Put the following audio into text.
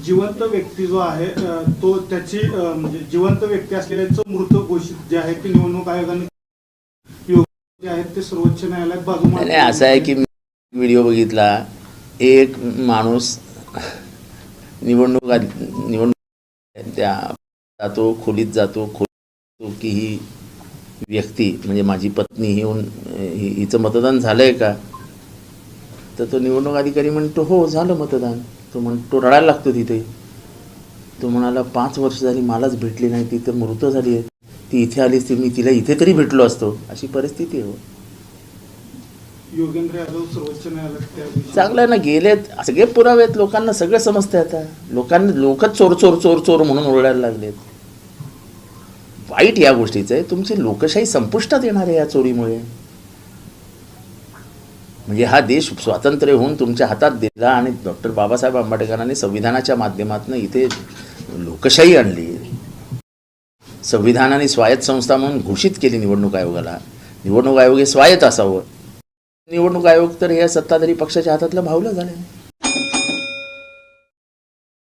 जिवंत व्यक्ती जो आहे तो त्याची म्हणजे जिवंत व्यक्ती असलेल्याचं मृत घोषित जे आहे ते निवडणूक आयोगाने जे आहेत ते सर्वोच्च न्यायालयात बाजू नाही असं आहे की व्हिडिओ बघितला, एक माणूस निवडणूक त्या जातो, खोलीत जातो की ही व्यक्ती म्हणजे माझी पत्नी हिचं मतदान झालंय का, तर तो निवडणूक अधिकारी म्हणतो हो झालं मतदान. तो म्हणतो, रडायला लागतो तिथे. तो म्हणाला 5 वर्ष झाली मलाच भेटली नाही, ती तर मृत झाली आहे, ती इथे आलीच ती मी तिला इथे तरी भेटलो असतो, अशी परिस्थिती आहे. योगेंद्र यादव सर्वोच्च न्यायालयात चांगलं आहे ना, गेलेत सगळे पुरावे आहेत, लोकांना सगळं समजतं. आता लोकच चोर चोर चोर चोर म्हणून ओरडायला लागलेत. वाईट या गोष्टीचं आहे, तुमची लोकशाही संपुष्टात येणार आहे या चोरीमुळे. म्हणजे हा देश स्वातंत्र्य होऊन तुमच्या हातात दिला आणि डॉक्टर बाबासाहेब आंबेडकरांनी संविधानाच्या माध्यमातून इथे लोकशाही आणली, संविधानाने स्वायत्त संस्था म्हणून घोषित केली निवडणूक आयोगाला. निवडणूक आयोग हे स्वायत्त असावं. निवडणूक आयोग तर या सत्ताधारी पक्षाच्या हातातलं भावलं झालं.